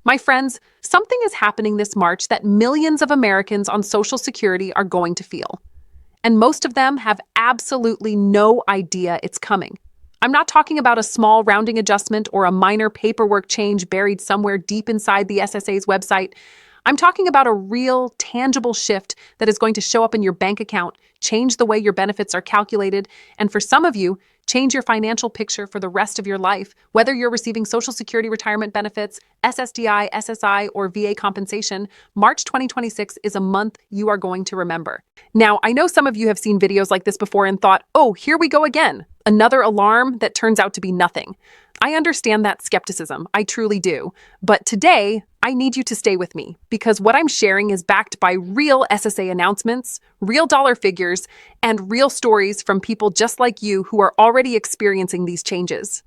My friends, something is happening this March that millions of Americans on Social Security are going to feel. And most of them have absolutely no idea it's coming. I'm not talking about a small rounding adjustment or a minor paperwork change buried somewhere deep inside the SSA's website. I'm talking about a real, tangible shift that is going to show up in your bank account, change the way your benefits are calculated, and for some of you, change your financial picture for the rest of your life, whether you're receiving Social Security retirement benefits, SSDI, SSI, or VA compensation. March 2026 is a month you are going to remember. Now, I know some of you have seen videos like this before and thought, oh, here we go again. Another alarm that turns out to be nothing. I understand that skepticism, I truly do. But today, I need you to stay with me because what I'm sharing is backed by real SSA announcements, real dollar figures, and real stories from people just like you who are already experiencing these changes.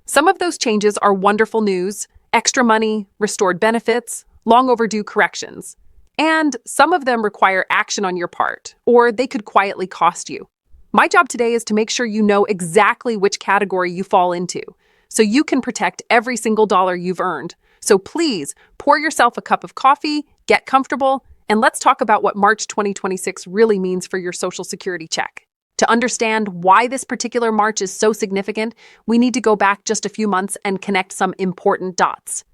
Some of those changes are wonderful news, extra money, restored benefits, long overdue corrections. And some of them require action on your part, or they could quietly cost you. My job today is to make sure you know exactly which category you fall into, so you can protect every single dollar you've earned. So please, pour yourself a cup of coffee, get comfortable, and let's talk about what March 2026 really means for your Social Security check. To understand why this particular March is so significant, we need to go back just a few months and connect some important dots.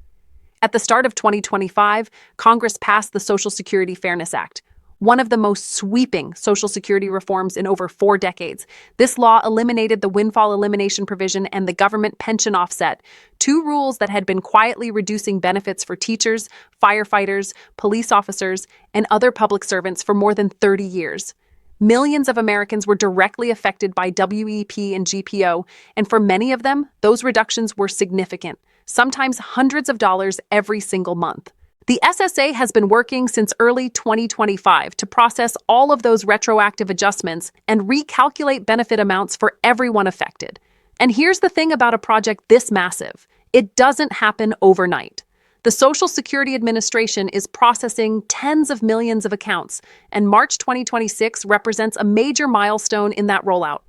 At the start of 2025, Congress passed the Social Security Fairness Act, one of the most sweeping Social Security reforms in over 4 decades. This law eliminated the windfall elimination provision and the government pension offset, 2 rules that had been quietly reducing benefits for teachers, firefighters, police officers, and other public servants for more than 30 years. Millions of Americans were directly affected by WEP and GPO, and for many of them, those reductions were significant, sometimes hundreds of dollars every single month. The SSA has been working since early 2025 to process all of those retroactive adjustments and recalculate benefit amounts for everyone affected. And here's the thing about a project this massive. It doesn't happen overnight. The Social Security Administration is processing tens of millions of accounts, and March 2026 represents a major milestone in that rollout.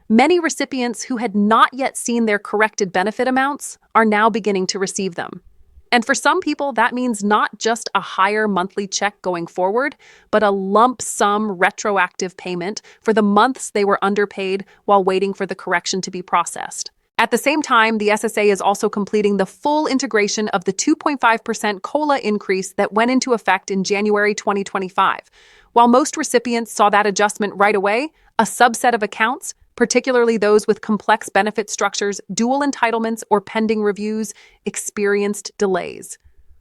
Many recipients who had not yet seen their corrected benefit amounts are now beginning to receive them. And for some people, that means not just a higher monthly check going forward, but a lump sum retroactive payment for the months they were underpaid while waiting for the correction to be processed. At the same time, the SSA is also completing the full integration of the 2.5% COLA increase that went into effect in January 2025. While most recipients saw that adjustment right away, a subset of accounts, particularly those with complex benefit structures, dual entitlements, or pending reviews, experienced delays.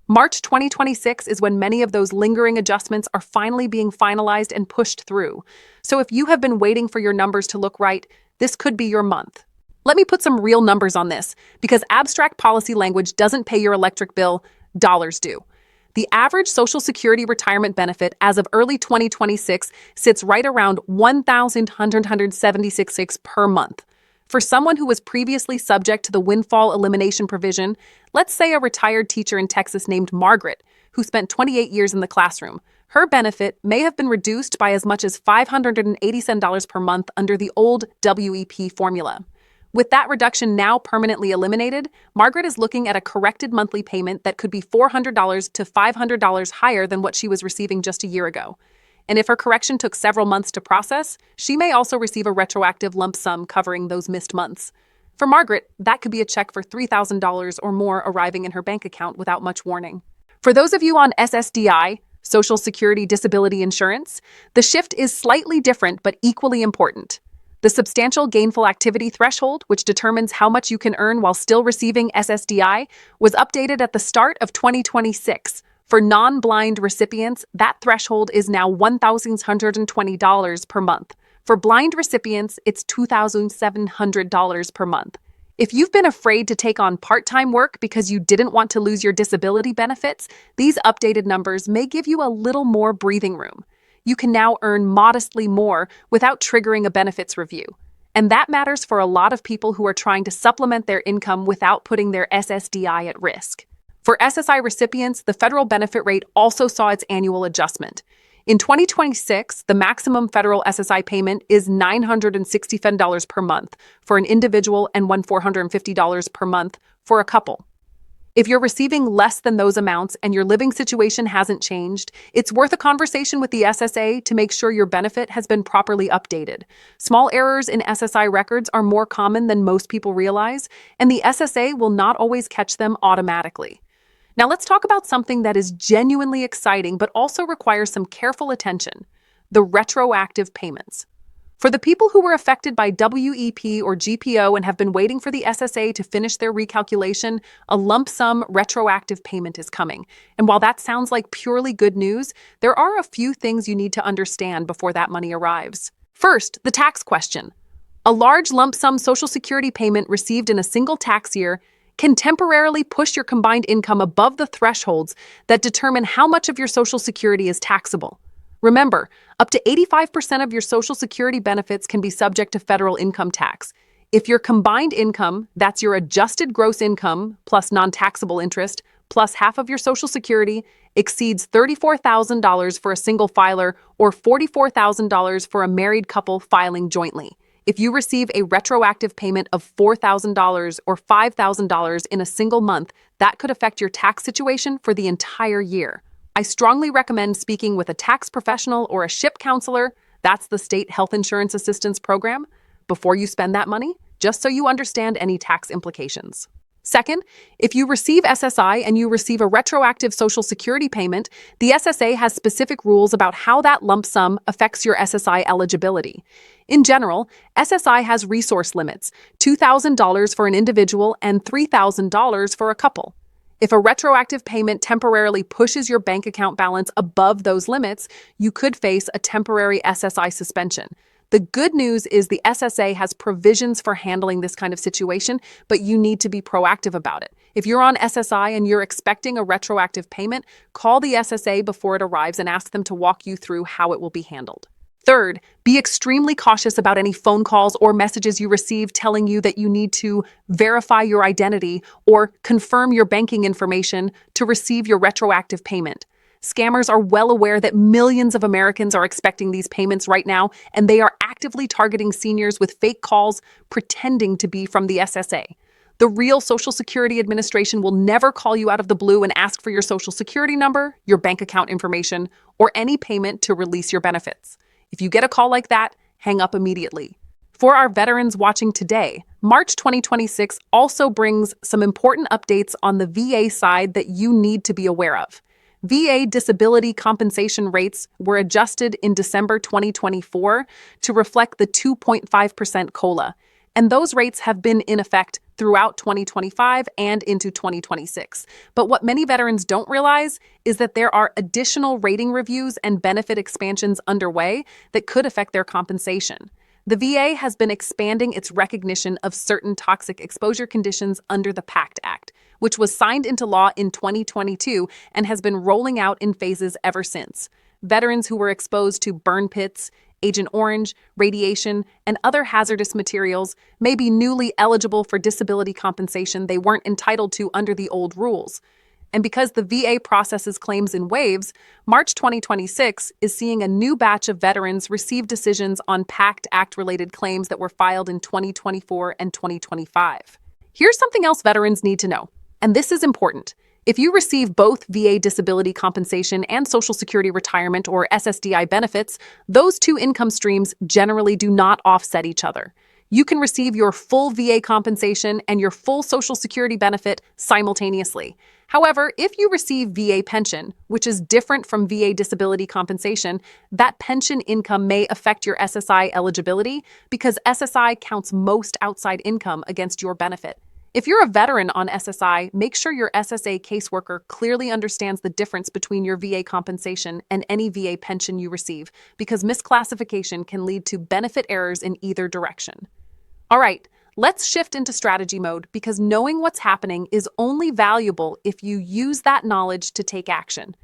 March 2026 is when many of those lingering adjustments are finally being finalized and pushed through. So if you have been waiting for your numbers to look right, this could be your month. Let me put some real numbers on this, because abstract policy language doesn't pay your electric bill, dollars do. The average Social Security retirement benefit as of early 2026 sits right around $1,176 per month. For someone who was previously subject to the windfall elimination provision, let's say a retired teacher in Texas named Margaret, who spent 28 years in the classroom, her benefit may have been reduced by as much as $587 per month under the old WEP formula. With that reduction now permanently eliminated, Margaret is looking at a corrected monthly payment that could be $400 to $500 higher than what she was receiving just a year ago. And if her correction took several months to process, she may also receive a retroactive lump sum covering those missed months. For Margaret, that could be a check for $3,000 or more arriving in her bank account without much warning. For those of you on SSDI, Social Security Disability Insurance, the shift is slightly different but equally important. The substantial gainful activity threshold, which determines how much you can earn while still receiving SSDI, was updated at the start of 2026. For non-blind recipients, that threshold is now $1,120 per month. For blind recipients, it's $2,700 per month. If you've been afraid to take on part-time work because you didn't want to lose your disability benefits, these updated numbers may give you a little more breathing room. You can now earn modestly more without triggering a benefits review. And that matters for a lot of people who are trying to supplement their income without putting their SSDI at risk. For SSI recipients, the federal benefit rate also saw its annual adjustment. In 2026, the maximum federal SSI payment is $967 per month for an individual and $450 per month for a couple. If you're receiving less than those amounts and your living situation hasn't changed, it's worth a conversation with the SSA to make sure your benefit has been properly updated. Small errors in SSI records are more common than most people realize, and the SSA will not always catch them automatically. Now let's talk about something that is genuinely exciting but also requires some careful attention: the retroactive payments. For the people who were affected by WEP or GPO and have been waiting for the SSA to finish their recalculation, a lump sum retroactive payment is coming. And while that sounds like purely good news, there are a few things you need to understand before that money arrives. First, the tax question. A large lump sum Social Security payment received in a single tax year can temporarily push your combined income above the thresholds that determine how much of your Social Security is taxable. Remember, up to 85% of your Social Security benefits can be subject to federal income tax. If your combined income, that's your adjusted gross income plus non-taxable interest, plus half of your Social Security, exceeds $34,000 for a single filer or $44,000 for a married couple filing jointly. If you receive a retroactive payment of $4,000 or $5,000 in a single month, that could affect your tax situation for the entire year. I strongly recommend speaking with a tax professional or a SHIP counselor, that's the State Health Insurance Assistance Program, before you spend that money, just so you understand any tax implications. Second, if you receive SSI and you receive a retroactive Social Security payment, the SSA has specific rules about how that lump sum affects your SSI eligibility. In general, SSI has resource limits: $2,000 for an individual and $3,000 for a couple. If a retroactive payment temporarily pushes your bank account balance above those limits, you could face a temporary SSI suspension. The good news is the SSA has provisions for handling this kind of situation, but you need to be proactive about it. If you're on SSI and you're expecting a retroactive payment, call the SSA before it arrives and ask them to walk you through how it will be handled. Third, be extremely cautious about any phone calls or messages you receive telling you that you need to verify your identity or confirm your banking information to receive your retroactive payment. Scammers are well aware that millions of Americans are expecting these payments right now, and they are actively targeting seniors with fake calls pretending to be from the SSA. The real Social Security Administration will never call you out of the blue and ask for your Social Security number, your bank account information, or any payment to release your benefits. If you get a call like that, hang up immediately. For our veterans watching today, March 2026 also brings some important updates on the VA side that you need to be aware of. VA disability compensation rates were adjusted in December 2024 to reflect the 2.5% COLA, and those rates have been in effect throughout 2025 and into 2026. But what many veterans don't realize is that there are additional rating reviews and benefit expansions underway that could affect their compensation. The VA has been expanding its recognition of certain toxic exposure conditions under the PACT Act, which was signed into law in 2022 and has been rolling out in phases ever since. Veterans who were exposed to burn pits, Agent Orange, radiation, and other hazardous materials may be newly eligible for disability compensation they weren't entitled to under the old rules. And because the VA processes claims in waves, March 2026 is seeing a new batch of veterans receive decisions on PACT Act-related claims that were filed in 2024 and 2025. Here's something else veterans need to know, and this is important. If you receive both VA disability compensation and Social Security retirement or SSDI benefits, those two income streams generally do not offset each other. You can receive your full VA compensation and your full Social Security benefit simultaneously. However, if you receive VA pension, which is different from VA disability compensation, that pension income may affect your SSI eligibility because SSI counts most outside income against your benefit. If you're a veteran on SSI, make sure your SSA caseworker clearly understands the difference between your VA compensation and any VA pension you receive, because misclassification can lead to benefit errors in either direction. All right, let's shift into strategy mode, because knowing what's happening is only valuable if you use that knowledge to take action.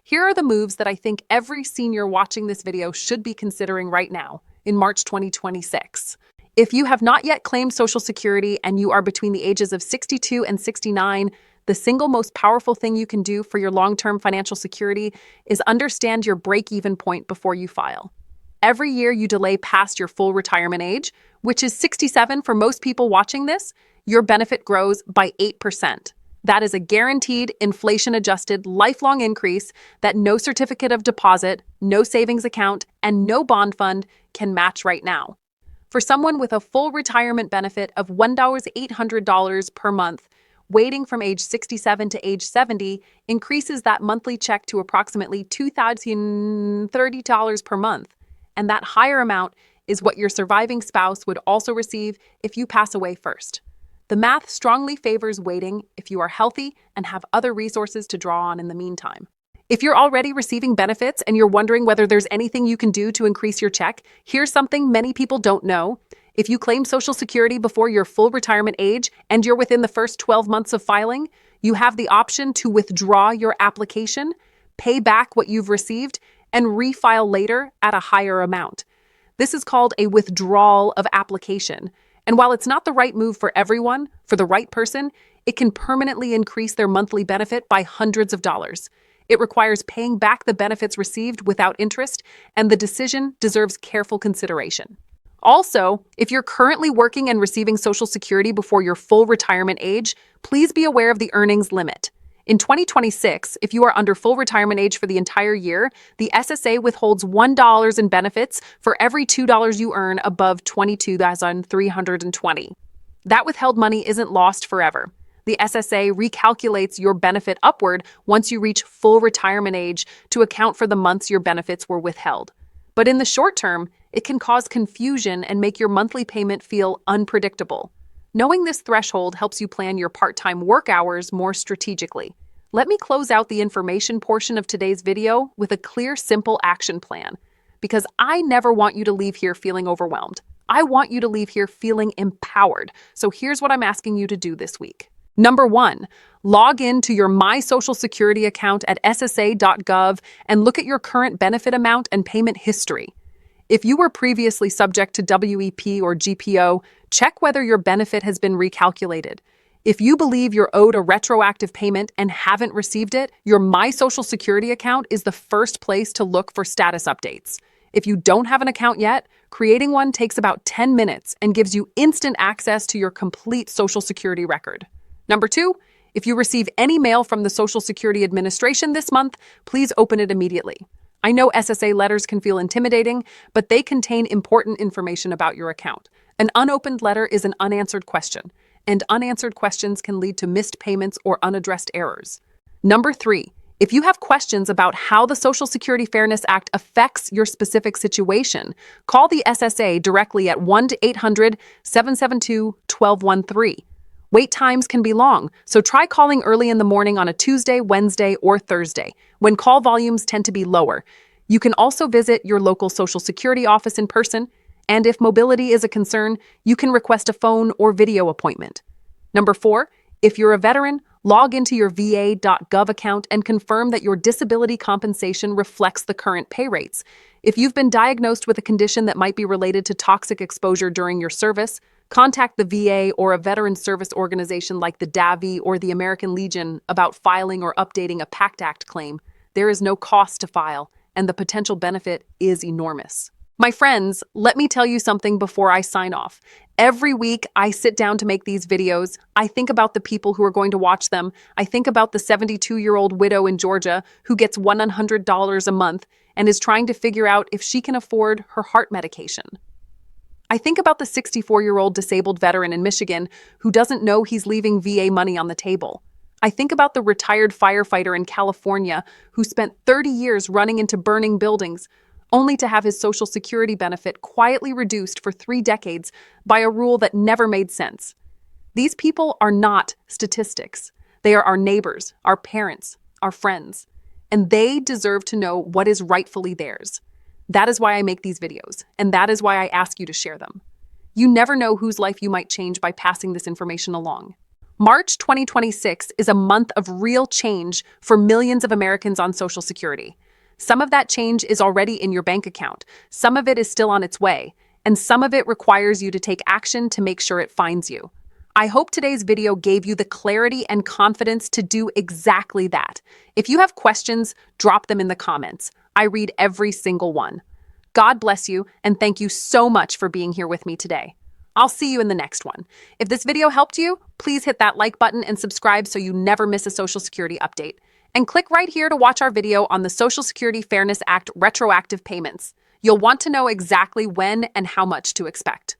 Here are the moves that I think every senior watching this video should be considering right now, in March 2026. If you have not yet claimed Social Security and you are between the ages of 62 and 69, the single most powerful thing you can do for your long-term financial security is understand your break-even point before you file. Every year you delay past your full retirement age, which is 67 for most people watching this, your benefit grows by 8%. That is a guaranteed, inflation-adjusted, lifelong increase that no certificate of deposit, no savings account, and no bond fund can match right now. For someone with a full retirement benefit of $1,800 per month, waiting from age 67 to age 70 increases that monthly check to approximately $2,030 per month. And that higher amount is what your surviving spouse would also receive if you pass away first. The math strongly favors waiting if you are healthy and have other resources to draw on in the meantime. If you're already receiving benefits and you're wondering whether there's anything you can do to increase your check, here's something many people don't know. If you claim Social Security before your full retirement age and you're within the first 12 months of filing, you have the option to withdraw your application, pay back what you've received, and refile later at a higher amount. This is called a withdrawal of application. And while it's not the right move for everyone, for the right person, it can permanently increase their monthly benefit by hundreds of dollars. It requires paying back the benefits received without interest, and the decision deserves careful consideration. Also, if you're currently working and receiving Social Security before your full retirement age, please be aware of the earnings limit. In 2026, if you are under full retirement age for the entire year, the SSA withholds $1 in benefits for every $2 you earn above $22,320. That withheld money isn't lost forever. The SSA recalculates your benefit upward once you reach full retirement age to account for the months your benefits were withheld. But in the short term, it can cause confusion and make your monthly payment feel unpredictable. Knowing this threshold helps you plan your part-time work hours more strategically. Let me close out the information portion of today's video with a clear, simple action plan, because I never want you to leave here feeling overwhelmed. I want you to leave here feeling empowered. So here's what I'm asking you to do this week. Number 1, log in to your My Social Security account at ssa.gov and look at your current benefit amount and payment history. If you were previously subject to WEP or GPO, check whether your benefit has been recalculated. If you believe you're owed a retroactive payment and haven't received it, your My Social Security account is the first place to look for status updates. If you don't have an account yet, creating one takes about 10 minutes and gives you instant access to your complete Social Security record. Number 2, if you receive any mail from the Social Security Administration this month, please open it immediately. I know SSA letters can feel intimidating, but they contain important information about your account. An unopened letter is an unanswered question, and unanswered questions can lead to missed payments or unaddressed errors. Number 3, if you have questions about how the Social Security Fairness Act affects your specific situation, call the SSA directly at 1-800-772-1213. Wait times can be long, so try calling early in the morning on a Tuesday, Wednesday, or Thursday, when call volumes tend to be lower. You can also visit your local Social Security office in person, and if mobility is a concern, you can request a phone or video appointment. Number 4, if you're a veteran, log into your va.gov account and confirm that your disability compensation reflects the current pay rates. If you've been diagnosed with a condition that might be related to toxic exposure during your service, contact the VA or a veteran service organization like the DAVI or the American Legion about filing or updating a PACT Act claim. There is no cost to file, and the potential benefit is enormous. My friends, let me tell you something before I sign off. Every week I sit down to make these videos. I think about the people who are going to watch them. I think about the 72-year-old widow in Georgia who gets $100 a month and is trying to figure out if she can afford her heart medication. I think about the 64-year-old disabled veteran in Michigan who doesn't know he's leaving VA money on the table. I think about the retired firefighter in California who spent 30 years running into burning buildings, only to have his Social Security benefit quietly reduced for 3 decades by a rule that never made sense. These people are not statistics. They are our neighbors, our parents, our friends, and they deserve to know what is rightfully theirs. That is why I make these videos, and that is why I ask you to share them. You never know whose life you might change by passing this information along. March 2026 is a month of real change for millions of Americans on Social Security. Some of that change is already in your bank account, some of it is still on its way, and some of it requires you to take action to make sure it finds you. I hope today's video gave you the clarity and confidence to do exactly that. If you have questions, drop them in the comments. I read every single one. God bless you, and thank you so much for being here with me today. I'll see you in the next one. If this video helped you, please hit that like button and subscribe so you never miss a Social Security update. And click right here to watch our video on the Social Security Fairness Act retroactive payments. You'll want to know exactly when and how much to expect.